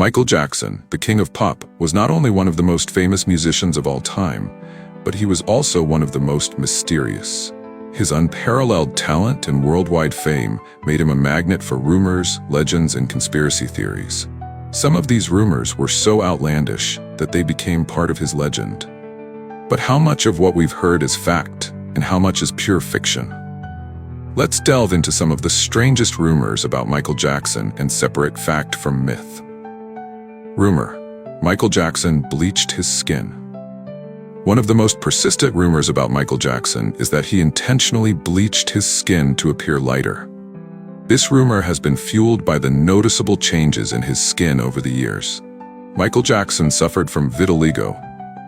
Michael Jackson, the king of pop, was not only one of the most famous musicians of all time, but he was also one of the most mysterious. His unparalleled talent and worldwide fame made him a magnet for rumors, legends, and conspiracy theories. Some of these rumors were so outlandish that they became part of his legend. But how much of what we've heard is fact, and how much is pure fiction? Let's delve into some of the strangest rumors about Michael Jackson and separate fact from myth. Rumor: Michael Jackson bleached his skin. One of the most persistent rumors about Michael Jackson is that he intentionally bleached his skin to appear lighter. This rumor has been fueled by the noticeable changes in his skin over the years. Michael Jackson suffered from vitiligo,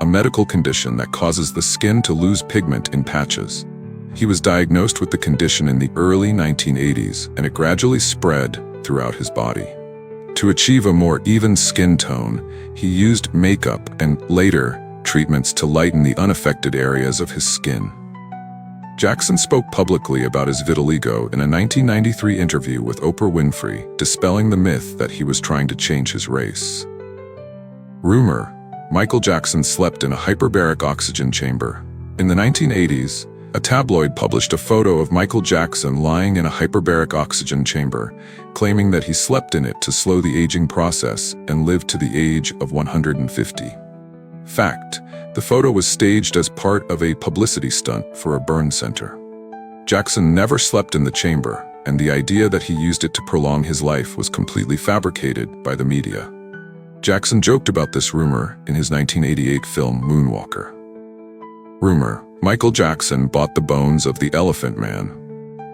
a medical condition that causes the skin to lose pigment in patches. He was diagnosed with the condition in the early 1980s, and it gradually spread throughout his body. To achieve a more even skin tone, he used makeup and, later, treatments to lighten the unaffected areas of his skin. Jackson spoke publicly about his vitiligo in a 1993 interview with Oprah Winfrey, dispelling the myth that he was trying to change his race. Rumor: Michael Jackson slept in a hyperbaric oxygen chamber. In the 1980s, a tabloid published a photo of Michael Jackson lying in a hyperbaric oxygen chamber, claiming that he slept in it to slow the aging process and lived to the age of 150. Fact: the photo was staged as part of a publicity stunt for a burn center. Jackson never slept in the chamber, and the idea that he used it to prolong his life was completely fabricated by the media. Jackson joked about this rumor in his 1988 film Moonwalker. Rumor: Michael Jackson bought the bones of the Elephant Man.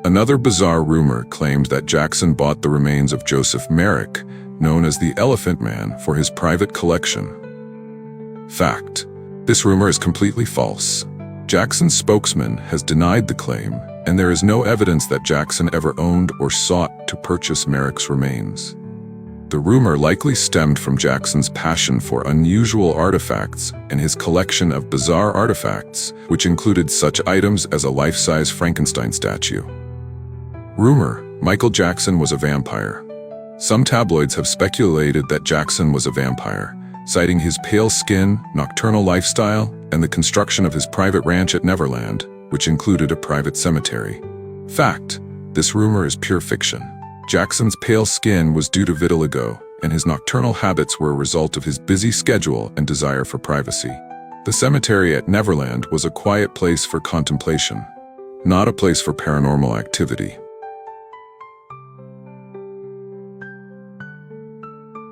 Another bizarre rumor claimed that Jackson bought the remains of Joseph Merrick, known as the Elephant Man, for his private collection. Fact: this rumor is completely false. Jackson's spokesman has denied the claim, and there is no evidence that Jackson ever owned or sought to purchase Merrick's remains. The rumor likely stemmed from Jackson's passion for unusual artifacts and his collection of bizarre artifacts, which included such items as a life-size Frankenstein statue. Rumor: Michael Jackson was a vampire. Some tabloids have speculated that Jackson was a vampire, citing his pale skin, nocturnal lifestyle, and the construction of his private ranch at Neverland, which included a private cemetery. Fact: this rumor is pure fiction. Jackson's pale skin was due to vitiligo, and his nocturnal habits were a result of his busy schedule and desire for privacy. The cemetery at Neverland was a quiet place for contemplation, not a place for paranormal activity.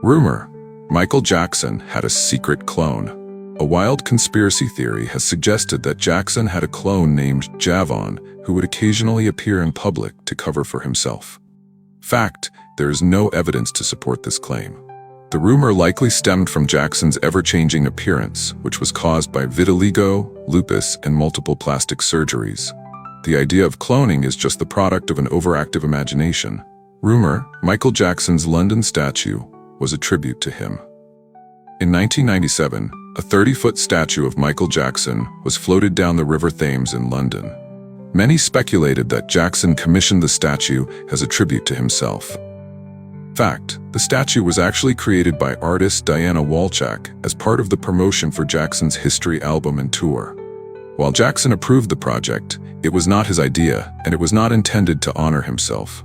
Rumor: Michael Jackson had a secret clone. A wild conspiracy theory has suggested that Jackson had a clone named Javon who would occasionally appear in public to cover for himself. Fact: there is no evidence to support this claim. The rumor likely stemmed from Jackson's ever-changing appearance, which was caused by vitiligo, lupus, and multiple plastic surgeries. The idea of cloning is just the product of an overactive imagination. Rumor: Michael Jackson's London statue was a tribute to him. In 1997, a 30-foot statue of Michael Jackson was floated down the River Thames in London. Many speculated that Jackson commissioned the statue as a tribute to himself. Fact: the statue was actually created by artist Diana Walchak as part of the promotion for Jackson's History album and tour. While Jackson approved the project, it was not his idea, and it was not intended to honor himself.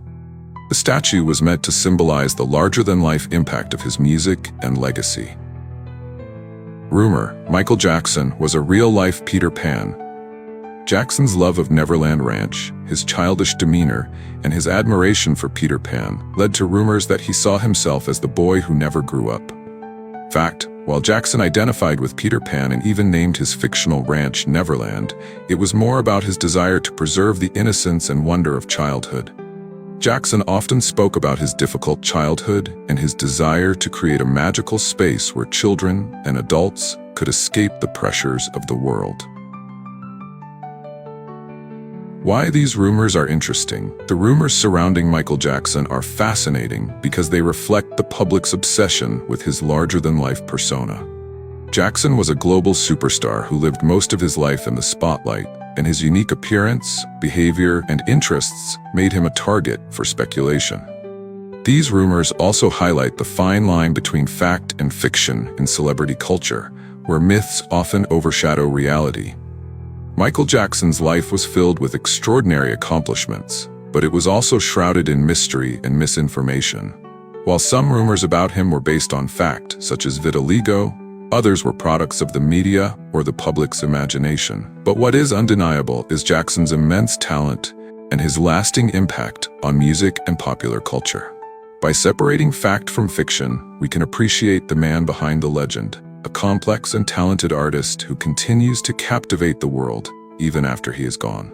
The statue was meant to symbolize the larger-than-life impact of his music and legacy. Rumor: Michael Jackson was a real-life Peter Pan. Jackson's love of Neverland Ranch, his childish demeanor, and his admiration for Peter Pan led to rumors that he saw himself as the boy who never grew up. Fact: while Jackson identified with Peter Pan and even named his fictional ranch Neverland, it was more about his desire to preserve the innocence and wonder of childhood. Jackson often spoke about his difficult childhood and his desire to create a magical space where children and adults could escape the pressures of the world. Why these rumors are interesting. The rumors surrounding Michael Jackson are fascinating because they reflect the public's obsession with his larger-than-life persona. Jackson was a global superstar who lived most of his life in the spotlight, and his unique appearance, behavior, and interests made him a target for speculation. These rumors also highlight the fine line between fact and fiction in celebrity culture, where myths often overshadow reality. Michael Jackson's life was filled with extraordinary accomplishments, but it was also shrouded in mystery and misinformation. While some rumors about him were based on fact, such as vitiligo, others were products of the media or the public's imagination. But what is undeniable is Jackson's immense talent and his lasting impact on music and popular culture. By separating fact from fiction, we can appreciate the man behind the legend, a complex and talented artist who continues to captivate the world even after he is gone.